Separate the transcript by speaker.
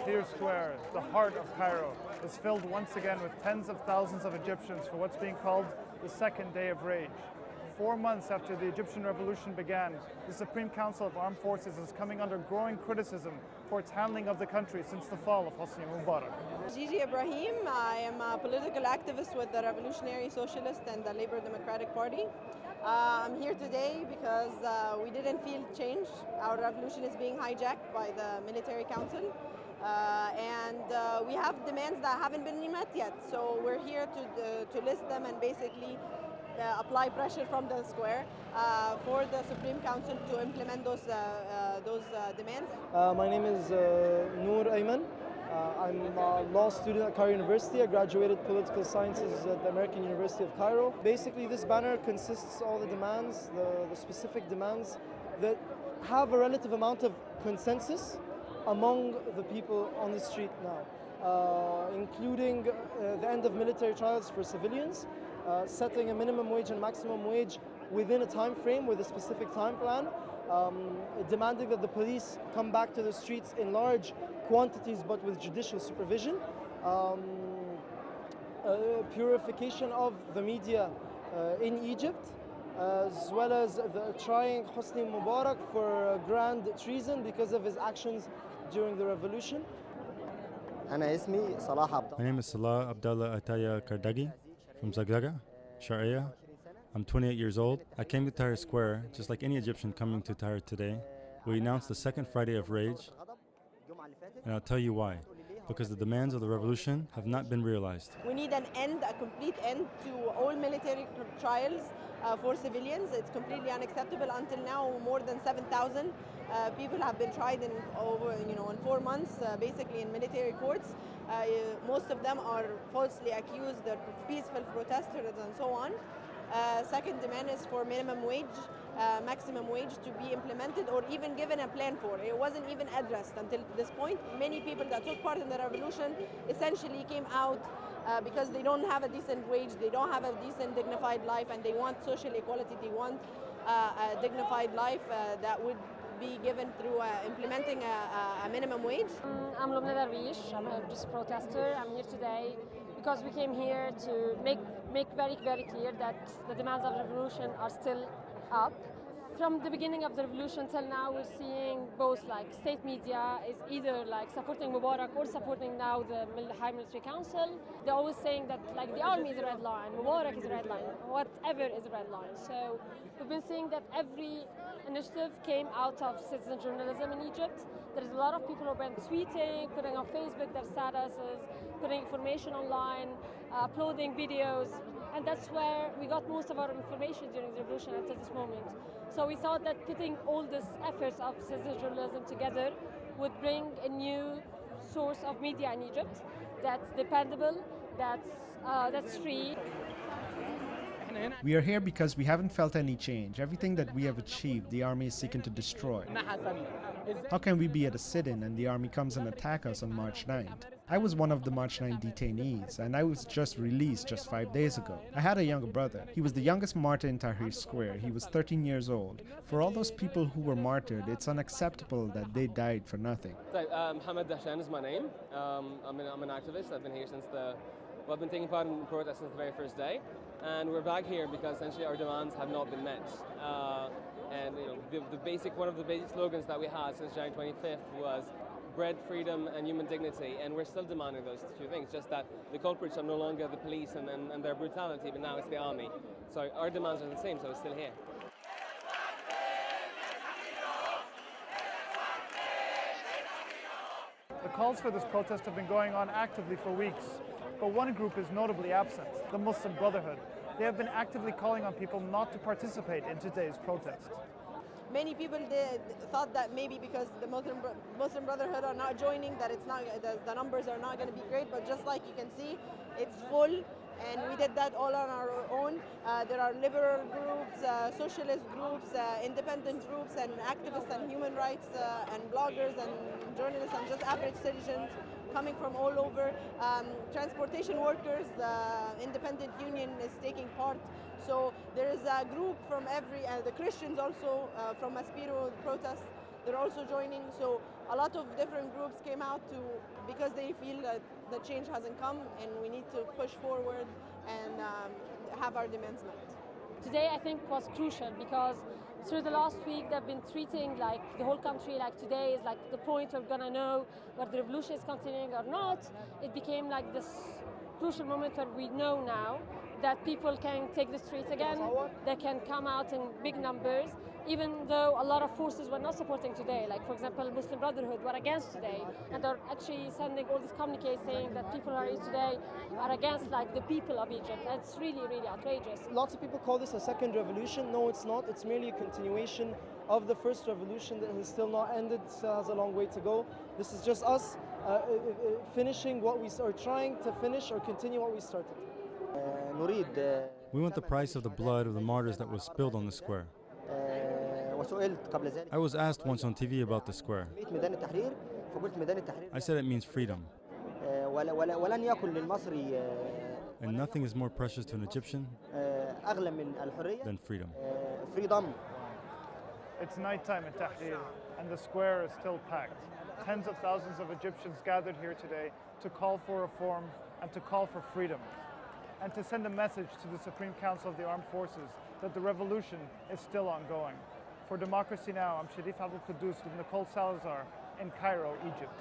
Speaker 1: Tahrir Square, the heart of Cairo, is filled once again with tens of thousands of Egyptians for what's being called the second day of rage. 4 months after the Egyptian revolution began, the Supreme Council of Armed Forces is coming under growing criticism for its handling of the country since the fall of Hosni Mubarak.
Speaker 2: Gigi Ibrahim, I am a political activist with the Revolutionary Socialist and the Labour Democratic Party. I'm here today because we didn't feel change. Our revolution is being hijacked by the military council. And we have demands that haven't been met yet. So we're here to list them and basically apply pressure from the square for the Supreme Council to implement those demands.
Speaker 3: My name is Noor Ayman. I'm a law student at Cairo University. I graduated political sciences at the American University of Cairo. Basically, this banner consists of all the demands, the specific demands that have a relative amount of consensus among the people on the street now, including the end of military trials for civilians, setting a minimum wage and maximum wage within a time frame with a specific time plan, demanding that the police come back to the streets in large quantities but with judicial supervision, purification of the media in Egypt, as well as trying Hosni Mubarak for grand treason because of his actions during the revolution.
Speaker 4: My name is Salah Abdallah Ataya Kardagi from Zaglaga, Sharia. I'm 28 years old. I came to Tahrir Square, just like any Egyptian coming to Tahrir today. We announced the second Friday of Rage, and I'll tell you why. Because the demands of the revolution have not been realized.
Speaker 2: We need an end, a complete end to all military trials for civilians. It's completely unacceptable. Until now, more than 7,000 people have been tried in 4 months, basically in military courts. Most of them are falsely accused, they're peaceful protesters and so on. Second demand is for minimum wage, maximum wage to be implemented or even given a plan for. It wasn't even addressed until this point. Many people that took part in the revolution essentially came out because they don't have a decent wage, they don't have a decent dignified life, and they want social equality, they want a dignified life that would be given through implementing a minimum wage.
Speaker 5: I'm Lubna Darwish, I'm just a protester. I'm here today because we came here to make very clear that the demands of the revolution are still up. From the beginning of the revolution till now, we're seeing both like state media is either like supporting Mubarak or supporting now the High Military Council. They're always saying that like the army is a red line, Mubarak is a red line, whatever is a red line. So we've been seeing that every initiative came out of citizen journalism in Egypt. There's a lot of people who have been tweeting, putting on Facebook their statuses, putting information online, uploading videos, and that's where we got most of our information during the revolution until this moment. So we thought that putting all these efforts of citizen journalism together would bring a new source of media in Egypt that's dependable, that's free.
Speaker 6: We are here because we haven't felt any change. Everything that we have achieved, the army is seeking to destroy. How can we be at a sit-in and the army comes and attack us on March 9th? I was one of the March 9 detainees, and I was just released just 5 days ago. I had a younger brother. He was the youngest martyr in Tahrir Square. He was 13 years old. For all those people who were martyred, it's unacceptable that they died for nothing.
Speaker 7: Hamad Dahshan is my name. I'm an activist. I've been here since I've been taking part in protests since the very first day. And we're back here because essentially our demands have not been met. And one of the basic slogans that we had since January 25th was bread, freedom, and human dignity, and we're still demanding those two things, just that the culprits are no longer the police and their brutality, but now it's the army. So our demands are the same, so it's still here.
Speaker 1: The calls for this protest have been going on actively for weeks, but one group is notably absent, the Muslim Brotherhood. They have been actively calling on people not to participate in today's protest.
Speaker 2: Many people thought that maybe because the Muslim Brotherhood are not joining, that the numbers are not going to be great. But just like you can see, it's full, and we did that all on our own. There are liberal groups, socialist groups, independent groups, and activists and human rights and bloggers and journalists and just average citizens coming from all over. Transportation workers, the independent union is taking part. So there is a group from the Christians also from Maspero protest, they're also joining. So a lot of different groups came out because they feel that the change hasn't come and we need to push forward and have our demands met.
Speaker 5: Today I think was crucial because through the last week they've been treating like the whole country like today is like the point we're gonna know whether the revolution is continuing or not. It became like this crucial moment where we know now that people can take the streets again, they can come out in big numbers, even though a lot of forces were not supporting today. Like, for example, Muslim Brotherhood were against today, and are actually sending all these communiques saying that people who are here today are against like the people of Egypt. And it's really, really outrageous.
Speaker 3: Lots of people call this a second revolution. No, it's not. It's merely a continuation of the first revolution that has still not ended, still has a long way to go. This is just us finishing what we are trying to finish or continue what we started.
Speaker 4: We want the price of the blood of the martyrs that was spilled on the square. I was asked once on TV about the square. I said it means freedom. And nothing is more precious to an Egyptian than freedom.
Speaker 1: It's nighttime in Tahrir, and the square is still packed. Tens of thousands of Egyptians gathered here today to call for reform and to call for freedom, and to send a message to the Supreme Council of the Armed Forces that the revolution is still ongoing. For Democracy Now!, I'm Sharif Abdul Quddus with Nicole Salazar in Cairo, Egypt.